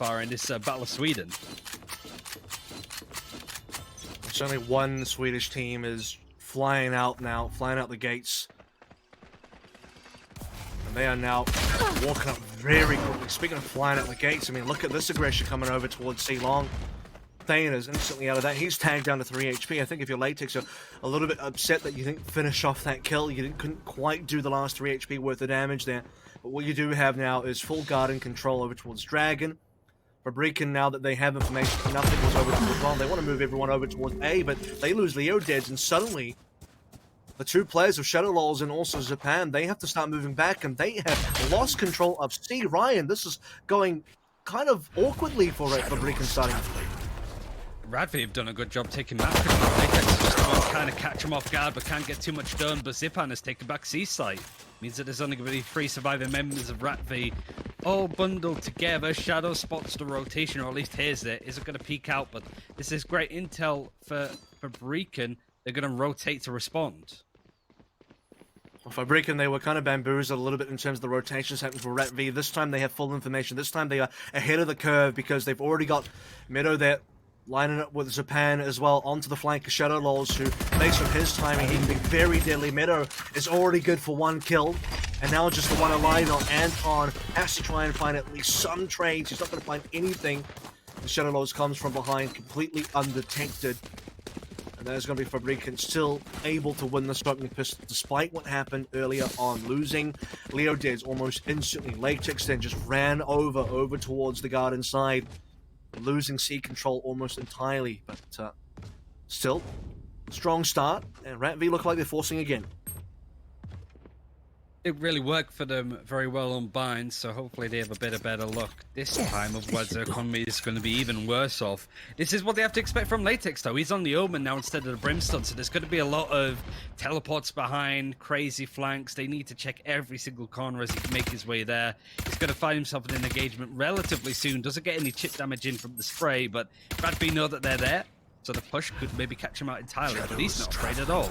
far in this Battle of Sweden. It's only one Swedish team is flying out now, flying out the gates. And they are now walking up very quickly. Speaking of flying out the gates, I mean, look at this aggression coming over towards C-Long. Thane is instantly out of that. He's tagged down to 3 HP. I think if you're Latex, you're a little bit upset that you didn't finish off that kill. You couldn't quite do the last 3 HP worth of damage there. But what you do have now is full guard and control over towards Dragon. FABRIKEN, now that they have information, nothing was over towards Ron. They want to move everyone over towards A, but they lose Leo Deads, and suddenly the two players of Shadow Lols and also Japan, they have to start moving back, and they have lost control of C. Ryan, this is going kind of awkwardly for FABRIKEN starting to play. RATVI have done a good job taking map control. Latex just about kind of catch them off guard, but can't get too much done. But Zipan has taken back C-side. Means that there's only going to be 3 surviving members of RATVI all bundled together. Shadow spots the rotation, or at least hears it. Isn't going to peek out, but this is great intel for FABRIKEN. They're going to rotate to respond. Well, FABRIKEN, they were kind of bamboozled a little bit in terms of the rotations happening for RATVI. This time they have full information. This time they are ahead of the curve because they've already got Meadow there lining up with Japan as well onto the flank of Shadow Lols, who, based on his timing, he can be very deadly. Meadow is already good for 1 kill, and now just the one alive on Anton has to try and find at least some trades. He's not going to find anything. The Shadow Lols comes from behind, completely undetected. And there's going to be FABRIKEN still able to win the smoking pistol despite what happened earlier on, losing Leo Deads almost instantly. Latex then just ran over towards the garden side, losing C control almost entirely, but still, strong start, and RATVI look like they're forcing again. It really worked for them very well on binds, so hopefully they have a bit of better luck this time, otherwise their economy is going to be even worse off. This is what they have to expect from Latex, though. He's on the Omen now instead of the Brimstone, so there's going to be a lot of teleports behind, crazy flanks. They need to check every single corner as he can make his way there. He's going to find himself in an engagement relatively soon. Doesn't get any chip damage in from the spray, but RATVI know that they're there, so the push could maybe catch him out entirely, but he's not afraid at all.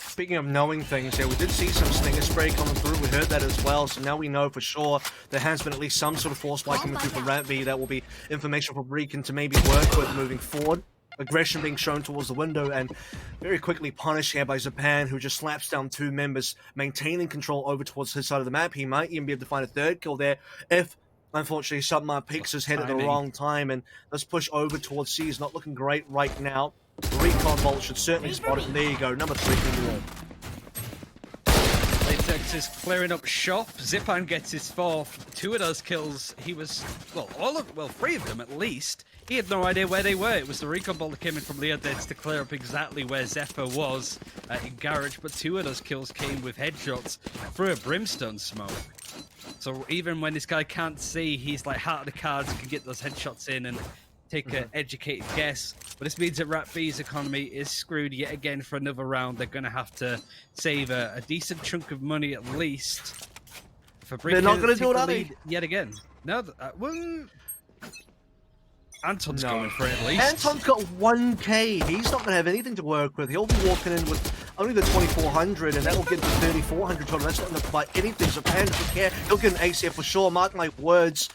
Speaking of knowing things here, we did see some Stinger Spray coming through. We heard that as well, so now we know for sure there has been at least some sort of force spike coming through from RATVI. That will be information for FABRIKEN to maybe work with moving forward. Aggression being shown towards the window and very quickly punished here by Japan, who just slaps down 2 members, maintaining control over towards his side of the map. He might even be able to find a 3rd kill there if, unfortunately, Submar peeks his head at the wrong time, and this push over towards C is not looking great right now. The recon bolt should certainly spot it, and there you go, number 3 in the wall. Latex is clearing up shop. Zipan gets his 4th. 2 of those kills, he was, well, 3 of them at least. He had no idea where they were. It was the recon bolt that came in from Leo Deads to clear up exactly where Zephyr was in Garage, but 2 of those kills came with headshots through a Brimstone smoke. So even when this guy can't see, he's like heart of the cards, can get those headshots in and take an educated guess. But this means that RATVI's economy is screwed yet again for another round. They're going to have to save a decent chunk of money at least. They're not going to do it, are they? Yet again. No, well, Anton's going for it at least. Anton's got 1k. He's not going to have anything to work with. He'll be walking in with only the 2400, and that will get to 3400 total. That's not going to provide anything. So Pan doesn't care. He'll get an ace here for sure. Mark my words.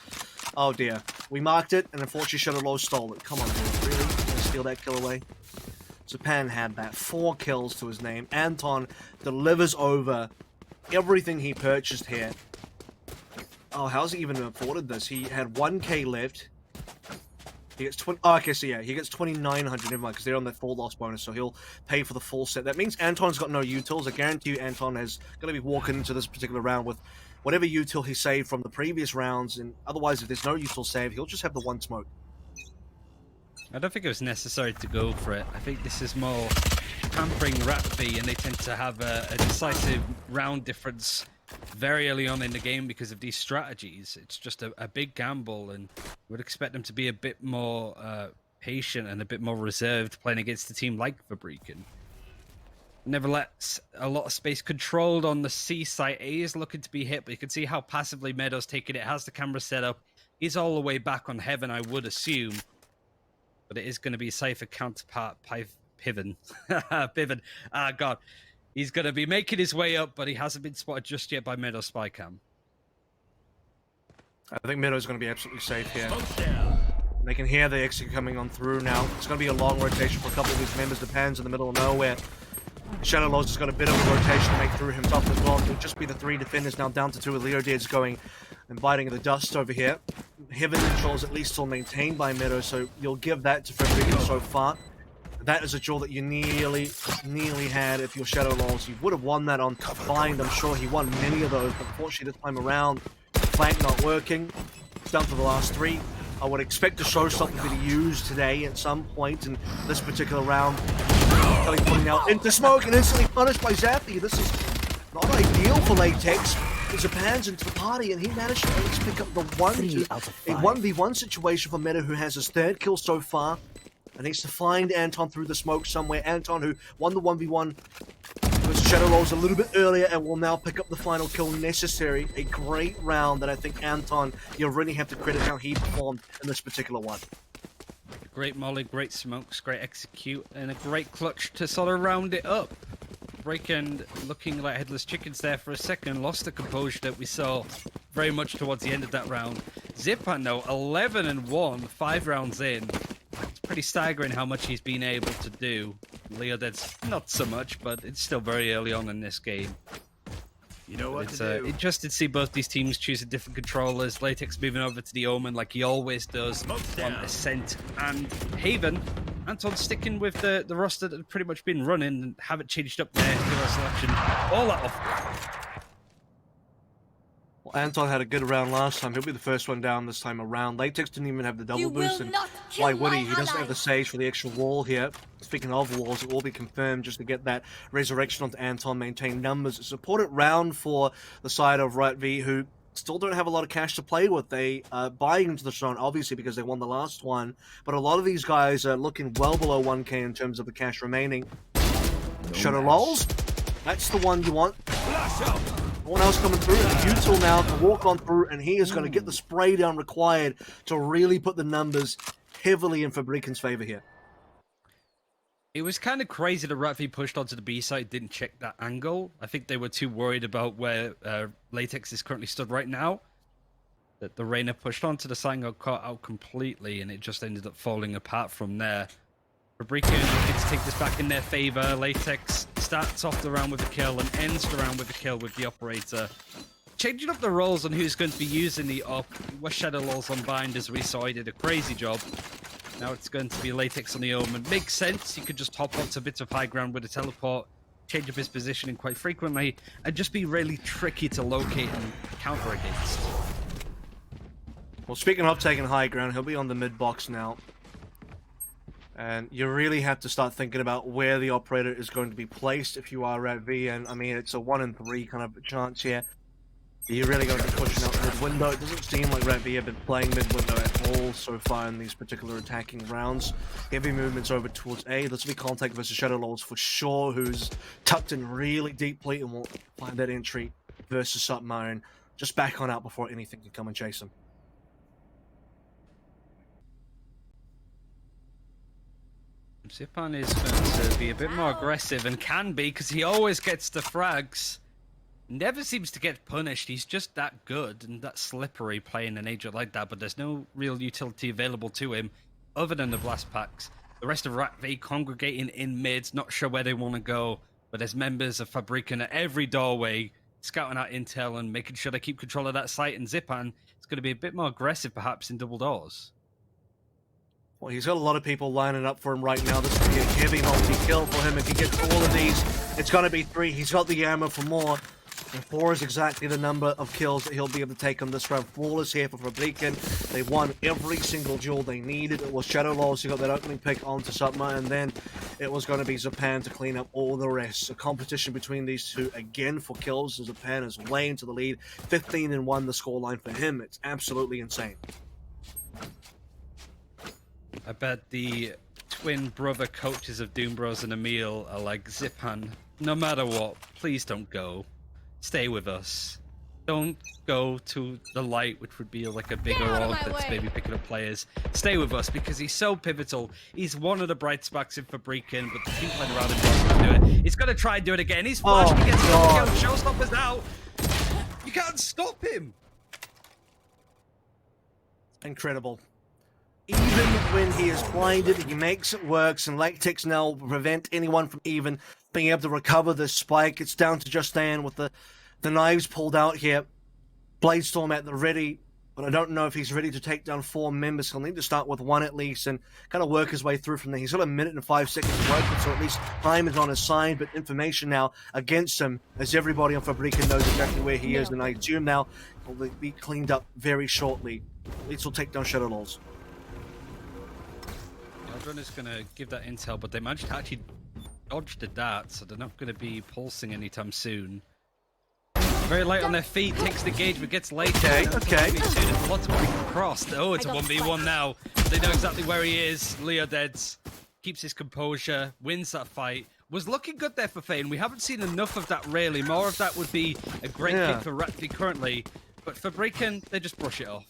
Oh dear. We marked it, and unfortunately Shadow Low stole it. Come on, dude. Really? Gonna steal that kill away? Japan had that. 4 kills to his name. Anton delivers over everything he purchased here. Oh, how's he even afforded this? He had 1k left. He gets 20. Oh, okay, so yeah, he gets 2,900. Never mind, because they're on that full loss bonus, so he'll pay for the full set. That means Anton's got no utils. I guarantee you, Anton is going to be walking into this particular round with whatever util he saved from the previous rounds, and otherwise, if there's no util saved, he'll just have the 1 smoke. I don't think it was necessary to go for it. I think this is more pampering RATVI, and they tend to have a decisive round difference very early on in the game because of these strategies. It's just a big gamble, and would expect them to be a bit more patient and a bit more reserved playing against a team like FABRIKEN. Nevertheless, a lot of space controlled on the C site. A is looking to be hit, but you can see how passively Meadow's taking it. Has the camera set up. He's all the way back on Heaven, I would assume. But it is going to be Cypher counterpart Piven. Piven. Ah, God. He's going to be making his way up, but he hasn't been spotted just yet by Meadow Spycam. I think Mido's going to be absolutely safe here. They can hear the exit coming on through now. It's going to be a long rotation for a couple of these members. The Pan's in the middle of nowhere. Shadow Laws has got a bit of a rotation to make through himself as well. It'll just be the 3 defenders now down to 2 with Leodids going and biting the dust over here. Heaven control is at least still maintained by Mido, so you'll give that to Fabriken so far. That is a duel that you nearly had if you're Shadow Laws. You would have won that on Bind, I'm sure he won many of those, but unfortunately this time around, flank not working. Down to the last 3. I would expect to show something to be used today at some point in this particular round. Kelly putting out into smoke and instantly punished by Zappy. This is not ideal for Latex. Zapan's into the party and he managed to at least pick up the 1v1 situation for Meta, who has his 3rd kill so far. And needs to find Anton through the smoke somewhere. Anton, who won the 1v1 versus Shadow Rolls a little bit earlier and will now pick up the final kill necessary. A great round that I think Anton, you really have to credit how he performed in this particular one. Great molly, great smokes, great execute, and a great clutch to sort of round it up. Breakend looking like headless chickens there for a second, lost the composure that we saw very much towards the end of that round. Zipan though, 11-1, 5 rounds in. It's pretty staggering how much he's been able to do. Leoded's not so much, but it's still very early on in this game. You know what to do. Interested to see both these teams choosing different controllers. Latex moving over to the Omen like he always does on Ascent and Haven. Anton sticking with the roster that had pretty much been running and haven't changed up their hero selection all that often. Well, Anton had a good round last time. He'll be the first one down this time around. Latex didn't even have the double boost, and why would he? He doesn't have the sage for the extra wall here. Speaking of walls, it will be confirmed just to get that resurrection onto Anton, maintain numbers. It's an important round for the side of RATVI, who still don't have a lot of cash to play with. They are buying into the throne, obviously, because they won the last one, but a lot of these guys are looking well below 1k in terms of the cash remaining. Shadow Lols, that's the one you want. No one else coming through, and Util now to walk on through, and he is going to get the spray down required to really put the numbers heavily in Fabriken's favor here. It was kind of crazy that RATVI pushed onto the B side, didn't check that angle. I think they were too worried about where Latex is currently stood right now. That the Reyna pushed onto the side and got caught out completely, and it just ended up falling apart from there. Fabriken looking to take this back in their favor. Latex starts off the round with a kill and ends the round with a kill with the operator. Changing up the roles on who's going to be using the op. Was Shadow Laws on Bind, as we saw, he did a crazy job. Now it's going to be Latex on the Omen. Makes sense, he could just hop onto bits of high ground with a teleport, change up his positioning quite frequently, and just be really tricky to locate and counter against. Well, speaking of taking high ground, he'll be on the mid box now. And you really have to start thinking about where the operator is going to be placed if you are RATVI, and I mean, it's a 1 in 3 kind of chance here. You're really going to be pushing out mid-window. It doesn't seem like RATVI have been playing mid-window at all so far in these particular attacking rounds. Heavy movements over towards A. This will be Contact versus Shadow Laws for sure, who's tucked in really deeply and will find that entry versus Submarine. Just back on out before anything can come and chase him. Zipan is going to be a bit more aggressive, and can be, because he always gets the frags. Never seems to get punished. He's just that good and that slippery playing an agent like that, but there's no real utility available to him other than the blast packs. The rest of RATVI congregating in mid, not sure where they want to go, but there's members of Fabriken at every doorway, scouting out intel and making sure they keep control of that site, and Zipan is going to be a bit more aggressive perhaps in double doors. Well, he's got a lot of people lining up for him right now. This will be a heavy multi-kill for him. If he gets all of these, it's going to be 3. He's got the ammo for more. And 4 is exactly the number of kills that he'll be able to take on this round. Flawless here for Fabriken. They won every single duel they needed. It was Shadow Laws who got that opening pick onto Subma, and then it was going to be Zapan to clean up all the rest. A competition between these two again for kills. Zapan is way into the lead. 15-1 the scoreline for him. It's absolutely insane. I bet the twin brother coaches of Doom Bros and Emil are like, Zipan, no matter what, please don't go. Stay with us. Don't go to the light, which would be like a bigger org that's maybe picking up players. Stay with us, because he's so pivotal. He's one of the bright sparks in Fabriken, but the team playing around him doesn't do it. He's going to try and do it again. He's flashing against the showstoppers out. You can't stop him. Incredible. Even when he is blinded, he makes it work, and Latex now will prevent anyone from even being able to recover this spike. It's down to Justin with the knives pulled out here. Bladestorm at the ready, but I don't know if he's ready to take down 4 members. He'll need to start with 1 at least and kind of work his way through from there. He's got 1 minute and 5 seconds to work with, so at least time is on his side, but information now against him, as everybody on FABRIKEN knows exactly where he is, and I assume now he'll be cleaned up very shortly. At least he'll take down Shadow Lulz. Is going to give that intel, but they managed to actually dodge the dart, so they're not going to be pulsing anytime soon. Very light on their feet, takes the gauge, but gets late. Okay. Lots of people crossed. Oh, it's a 1v1 now. They know exactly where he is. Leodeds keeps his composure, wins that fight. Was looking good there for Fane. We haven't seen enough of that, really. More of that would be a great pick for RATVI currently, but for FABRIKEN, they just brush it off.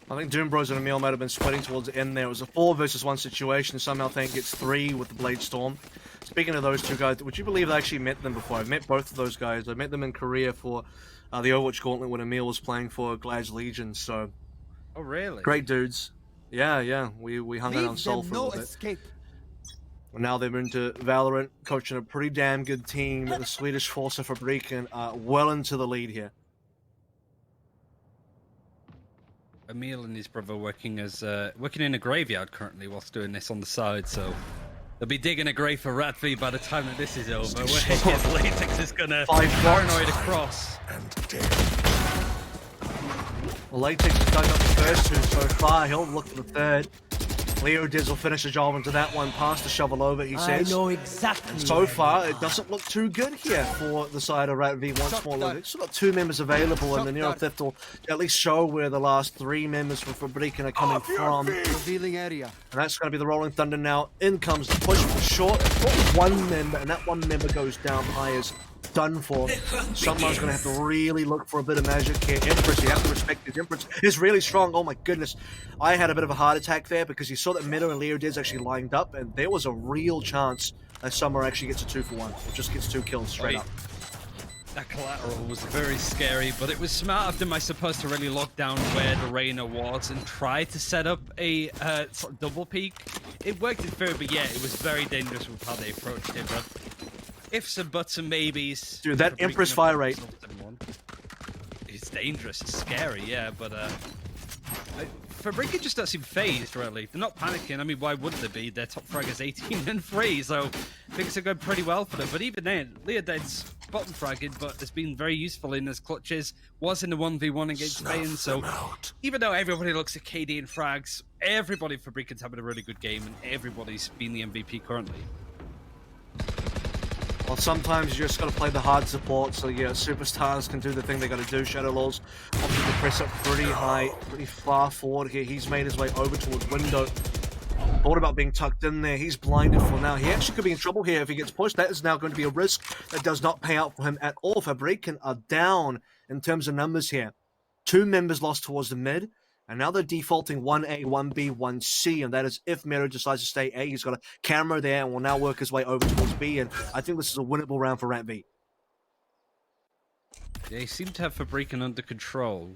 I think Doombros and Emil might have been splitting towards the end there. It was a 4 versus 1 situation. Somehow think it's 3 with the Bladestorm. Speaking of those two guys, would you believe I actually met them before? I've met both of those guys. I met them in Korea for the Overwatch Gauntlet when Emil was playing for Glad's Legion. So, oh really? Great dudes. Yeah. We hung out on Seoul for a little bit. Well, now they're into Valorant, coaching a pretty damn good team. The Swedish force of FABRIKEN are well into the lead here. Emil and his brother working in a graveyard currently whilst doing this on the side, so they'll be digging a grave for RATVI by the time that this is over. Where Latex is gonna paranoid across. Well, Latex has dug up the first 2 so far. He'll look for the 3rd. Leodeds will finish the job into that one, past the shovel over, he says. I know exactly. And so far, it doesn't look too good here for the side of RATVI once more. They've still got 2 members available, and the Nero Theft will at least show where the last 3 members from FABRIKEN are coming from. Revealing area. And that's going to be the Rolling Thunder now. In comes the push for short. It's got 1 member, and that 1 member goes down. Players done for. Someone's going to have to really look for a bit of magic here. Empress, you have to respect his Empress. Is really strong. Oh my goodness. I had a bit of a heart attack there because you saw that Meadow and Leodeds actually lined up, and there was a real chance that Summer actually gets a 2-for-1. Or just gets 2 kills straight up. That collateral was very scary, but it was smart of them, I suppose, to really lock down where the Reyna was and try to set up a sort of double peek. It worked in theory, but yeah, it was very dangerous with how they approached it, but ifs and buts and maybes. Dude, that Empress fire rate. It's dangerous, it's scary, yeah, but FABRIKEN just don't seem phased, really. They're not panicking. I mean, why wouldn't they be? Their top frag is 18 and 3, so things are going pretty well for them. But even then, Leoded's bottom fragging, but has been very useful in his clutches. Was in the 1v1 against Spain, so even though everybody looks at KD and frags, everybody FABRIKEN's having a really good game, and everybody's been the MVP currently. Well, sometimes you just got to play the hard support, so yeah, superstars can do the thing they got to do. Shadow Lulz opted to press up pretty high, pretty far forward here. He's made his way over towards window. Thought about being tucked in there. He's blinded for now. He actually could be in trouble here if he gets pushed. That is now going to be a risk that does not pay out for him at all. FABRIKEN are down in terms of numbers here. 2 members lost towards the mid. And now they're defaulting 1A, 1B, 1C, and that is if Mero decides to stay A. He's got a camera there and will now work his way over towards B, and I think this is a winnable round for RATVI. They seem to have FABRIKEN under control.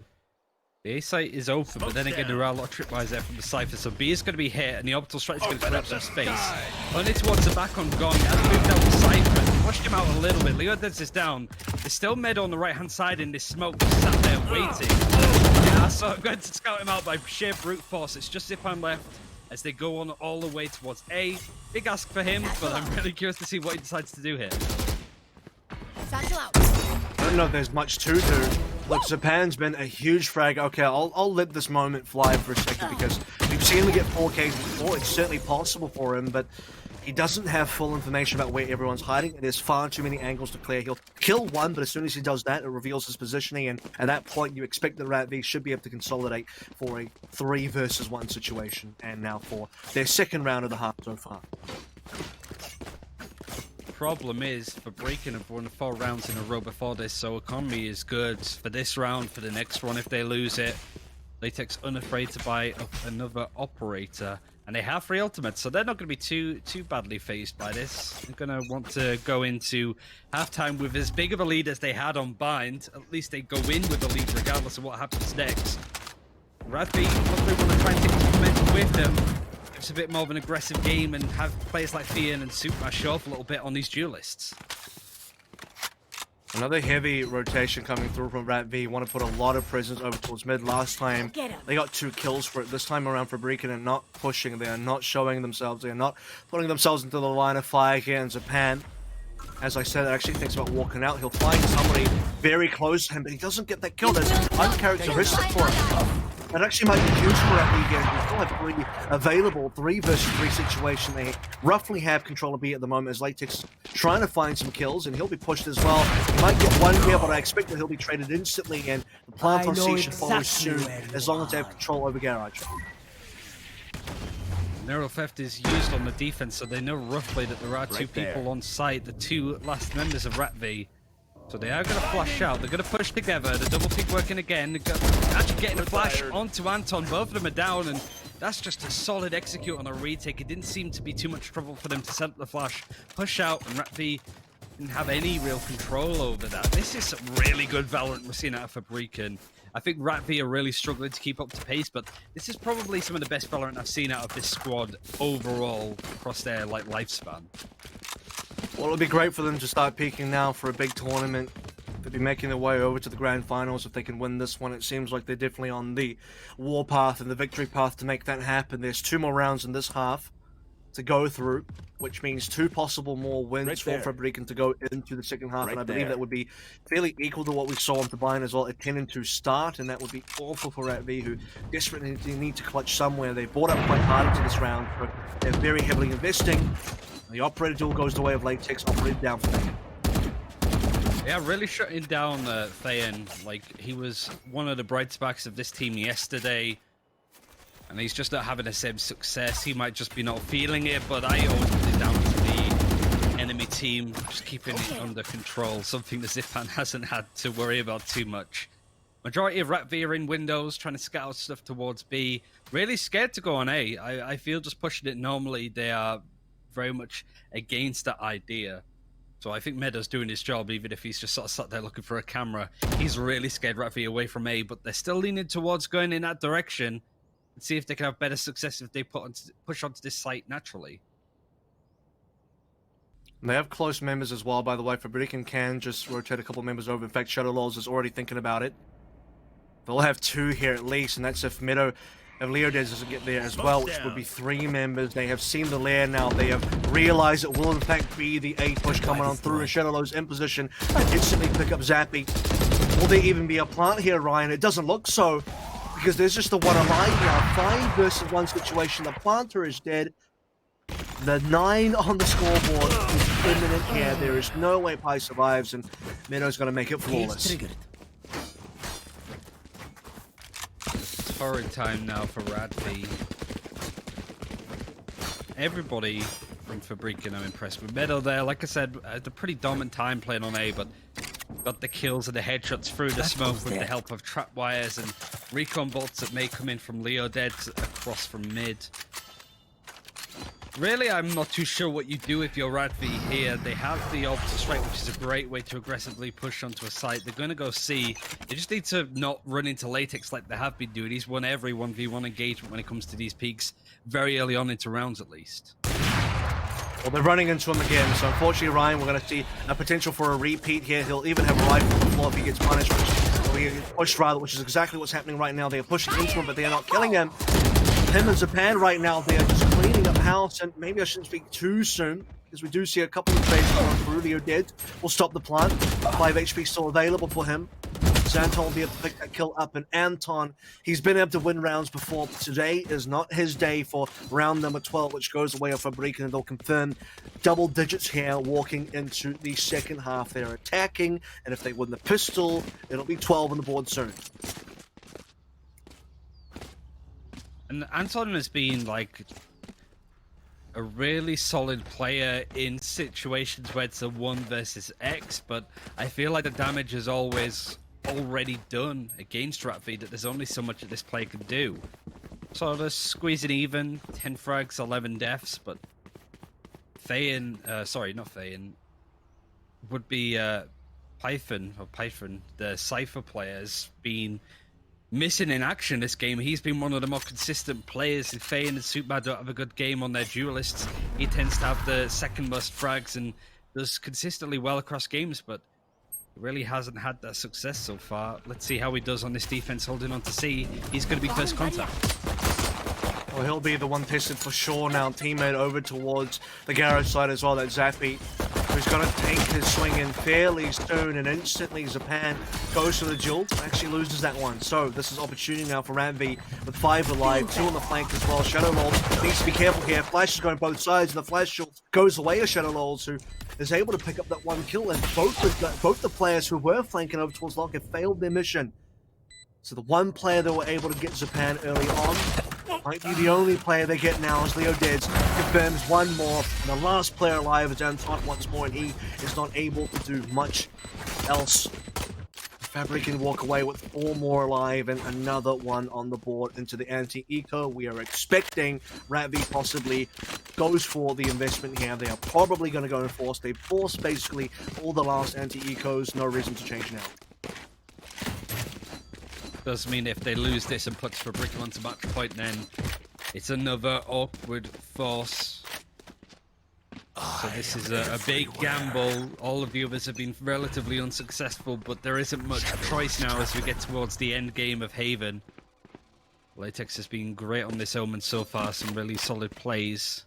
The A site is open, but then again, there are a lot of tripwires there from the Cypher, so B is going to be hit, and the orbital strike is going to clear up some space. Only towards the back on Gong, has moved out to Cypher, pushed him out a little bit. Leodeds is down. There's still Med on the right-hand side in this smoke, just sat there waiting. Yeah, so I'm going to scout him out by sheer brute force. It's just Zipan left as they go on all the way towards A. Big ask for him, but I'm really curious to see what he decides to do here. I don't know if there's much to do. Look, Zipan's been a huge frag. Okay, I'll let this moment fly for a second because we've seen him get 4Ks before. It's certainly possible for him, but he doesn't have full information about where everyone's hiding. There's far too many angles to clear. He'll kill one, but as soon as he does that, it reveals his positioning, and at that point, you expect that RATVI should be able to consolidate for a 3 versus 1 situation, and now for their 2nd round of the half so far. Problem is, FABRIKEN have won 4 rounds in a row before this, so economy is good for this round, for the next one if they lose it. Latex unafraid to buy up another operator, and they have 3 ultimates, so they're not going to be too badly phased by this. They're going to want to go into halftime with as big of a lead as they had on Bind. At least they go in with a lead regardless of what happens next. RATVI probably want to try and take some momentum with them. It's a bit more of an aggressive game and have players like Thean and Superman show off a little bit on these duelists. Another heavy rotation coming through from RATVI. Want to put a lot of presence over towards mid. Last time, they got 2 kills for it. This time around, FABRIKEN are not pushing. They are not showing themselves. They are not putting themselves into the line of fire here in Japan. As I said, I actually thinks about walking out. He'll find somebody very close to him, but he doesn't get that kill. That's uncharacteristic for him. That actually might be huge for RATVI again. We still have 3 available, 3 versus 3 situation. They roughly have control of B at the moment as Latex trying to find some kills, and he'll be pushed as well. He might get 1 kill, but I expect that he'll be traded instantly, and the plant on C should follow soon, as long as they have control over Garage. Neural Theft is used on the defense, so they know roughly that there are 2 people on site, the 2 last members of RATVI. So they are going to flash out. They're going to push together. The double peek working again. They're actually getting a flash onto Anton. Both of them are down, and that's just a solid execute on a retake. It didn't seem to be too much trouble for them to set up the flash, push out, and RATVI didn't have any real control over that. This is some really good Valorant we're seeing out of FABRIKEN. I think RATVI are really struggling to keep up to pace, but this is probably some of the best Valorant I've seen out of this squad overall across their lifespan. Well, it'll be great for them to start peaking now for a big tournament. They'll be making their way over to the grand finals if they can win this one. It seems like they're definitely on the war path and the victory path to make that happen. There's 2 more rounds in this half to go through, which means 2 possible more wins for FABRIKEN to go into the second half, and I believe that would be fairly equal to what we saw on Turbine as well, a 10-2 start, and that would be awful for RATVI, who desperately need to clutch somewhere. They bought up quite hard into this round, but they're very heavily investing. The operator duel goes the way of Latex, operated down for them. Yeah, really shutting down Thean. Like, he was one of the bright sparks of this team yesterday, and he's just not having the same success. He might just be not feeling it, but I always put it down to the enemy team just keeping it under control, something that Zipan hasn't had to worry about too much. Majority of RATVI are in windows, trying to scout stuff towards B. Really scared to go on A. I feel just pushing it normally, they are very much against that idea. So I think Meadows doing his job, even if he's just sort of sat there looking for a camera. He's really scared RATVI away from A, but they're still leaning towards going in that direction and see if they can have better success if they push onto this site naturally. And they have close members as well, by the way. FABRIKEN can just rotate a couple members over. In fact, Shadow Laws is already thinking about it. They'll have 2 here at least, and that's if Meadow and Leodez doesn't get there as well, which would be 3 members. They have seen the lair now. They have realized it will in fact be the A push coming on through, and Shadow Laws in position and instantly pick up Zappy. Will there even be a plant here, Ryan? It doesn't look so, because there's just the one alive now. 5 versus 1 situation. The planter is dead. The 9 on the scoreboard is imminent here. There is no way Pi survives, and Meadow's going to make it flawless. Horrid time now for RATVI. Everybody from FABRIKEN I'm impressed with. Meadow there, like I said, had a pretty dominant time playing on A, but got the kills and the headshots through the smoke with the help of trap wires and recon bolts that may come in from Leo dead across from mid. Really, I'm not too sure what you do if you're RATVI here. They have the ult to strike, which is a great way to aggressively push onto a site. They're going to go C. They just need to not run into Latex like they have been doing. He's won every 1v1 engagement when it comes to these peaks, very early on into rounds at least. Well, they're running into him again, so unfortunately, Ryan, we're going to see a potential for a repeat here. He'll even have a rifle on the floor if he gets punished, or he gets pushed rather, which is exactly what's happening right now. They are pushing into him, but they are not killing him. Him and Japan right now, they are just cleaning up house, and maybe I shouldn't speak too soon, because we do see a couple of trades going through. Leo dead will stop the plant. 5 HP still available for him. Santon will be able to pick that kill up, and Anton, he's been able to win rounds before, but today is not his day for round number 12, which goes away of FABRIKEN, and they'll confirm double digits here walking into the second half. They're attacking, and if they win the pistol, it'll be 12 on the board soon. And Anton has been like a really solid player in situations where it's a 1 versus X, but I feel like the damage is always already done against RATVI, that there's only so much that this player can do. So they're squeezing even, 10 frags, 11 deaths, but Thayan, sorry, not Thayan, would be Python, the Cypher players, been missing in action this game. He's been one of the more consistent players. If Faye and Superbad don't have a good game on their duelists, he tends to have the second most frags and does consistently well across games, but he really hasn't had that success so far. Let's see how he does on this defense, holding on to C. He's going to be first contact. Well, he'll be the one tested for sure now. Teammate over towards the garage side as well, that Zappy, who's going to take his swing in fairly soon, and instantly Zapan goes for the duel, actually loses that one. So this is opportunity now for RATVI with 5 alive, 2 on the flank as well. Shadow Rolls needs to be careful here. Flash is going both sides, and the Flash shield goes away to Shadow Rolls, who is able to pick up that one kill, and both the players who were flanking over towards Lock have failed their mission. So the one player that were able to get Zapan early on might be the only player they get now, as Leo Dids confirms one more. And the last player alive is Anton once more, and he is not able to do much else. FABRIKEN walk away with 4 more alive and another one on the board into the anti-eco. We are expecting RATVI possibly goes for the investment here. They are probably going to go and force. They forced basically all the last anti-ecos. No reason to change now. Does mean if they lose this and puts FABRIKEN onto match point, then it's another awkward force. So this is a big gamble. All of the others have been relatively unsuccessful, but there isn't much choice now as we get towards the end game of Haven. Latex has been great on this Omen so far, some really solid plays.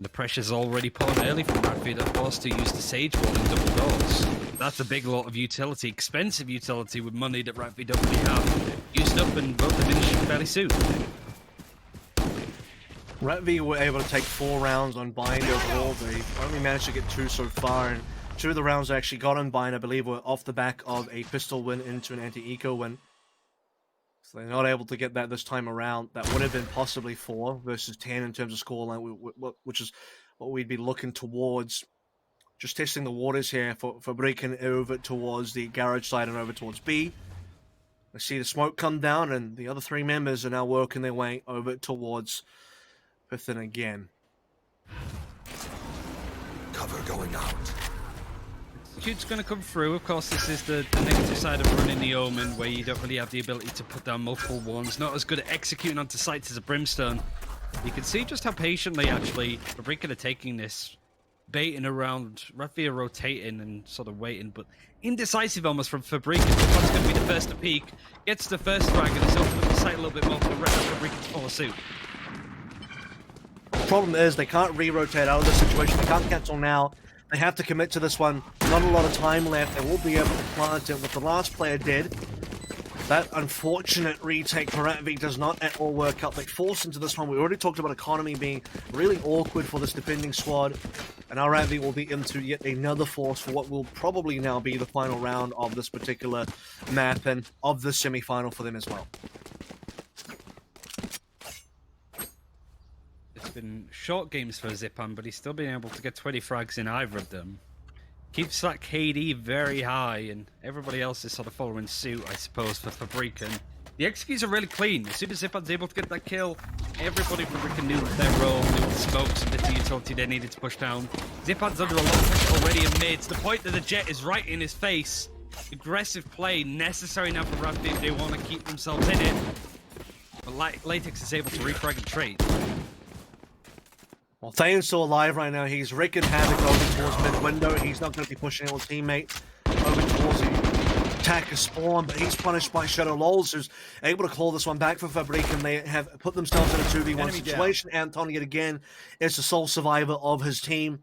The pressure's already put on early from RATVI. They're forced to use the Sage Wall and double doors. That's a big lot of utility, expensive utility with money that RATVI don't really have. Used up and both diminish fairly soon. RATVI were able to take 4 rounds on Bind overall. They only managed to get 2 so far, and 2 of the rounds they actually got on Bind, I believe, were off the back of a pistol win into an anti-eco win. So they're not able to get that this time around. That would have been possibly 4 versus 10 in terms of scoreline, which is what we'd be looking towards. Just testing the waters here for FABRIKEN over towards the garage side and over towards B. I see the smoke come down, and the other 3 members are now working their way over towards Horton again. Cover going out. Execute's going to come through. Of course, this is the negative side of running the Omen, where you don't really have the ability to put down multiple ones. Not as good at executing onto sites as a Brimstone. You can see just how patiently, actually, FABRIKEN are taking this. Baiting around, RATVI are rotating and sort of waiting, but indecisive almost from FABRIKEN. Who's going to be the first to peek, gets the first frag, and it's opened up the site a little bit more for the rest of FABRIKEN to follow suit. The problem is they can't re-rotate out of this situation. They can't cancel now. They have to commit to this one. Not a lot of time left. They will be able to plant it with the last player dead. That unfortunate retake for RATVI does not at all work out. They force into this one. We already talked about economy being really awkward for this defending squad. And now RATVI will be into yet another force for what will probably now be the final round of this particular map and of the semi-final for them as well. It's been short games for Zipan, but he's still been able to get 20 frags in either of them. Keeps that KD very high, and everybody else is sort of following suit, I suppose, for FABRIKEN. The executes are really clean. As soon as Zipan's able to get that kill, everybody from FABRIKEN knew their role, knew the smokes and the utility they needed to push down. Zipan's under a lot of pressure already in mid, to the point that the jet is right in his face. Aggressive play necessary now for RATVI if they want to keep themselves in it. But Latex is able to refrag and trade. Well, Thane's still alive right now. He's wreaking havoc over towards mid-window. He's not going to be pushing his teammate over towards the attacker spawn, but he's punished by Shadow Lols, who's able to call this one back for FABRIKEN. They have put themselves in a 2v1 situation. Anton, yet again, is the sole survivor of his team.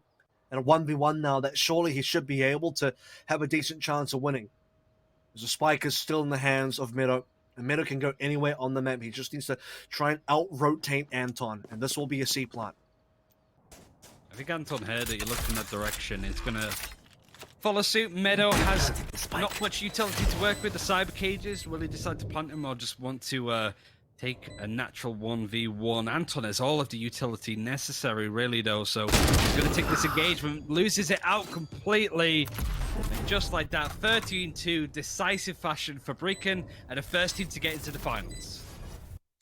And a 1v1 now that surely he should be able to have a decent chance of winning. As the spike is still in the hands of Meadow. And Meadow can go anywhere on the map. He just needs to try and out-rotate Anton. And this will be a C plant. I think Anton heard it. He looked in that direction. It's going to follow suit. Meadow has not much utility to work with. The cyber cages. Will he decide to plant him or just want to take a natural 1v1? Anton has all of the utility necessary, really, though. So he's going to take this engagement. Loses it out completely. And just like that, 13-2, decisive fashion for FABRIKEN and the first team to get into the finals.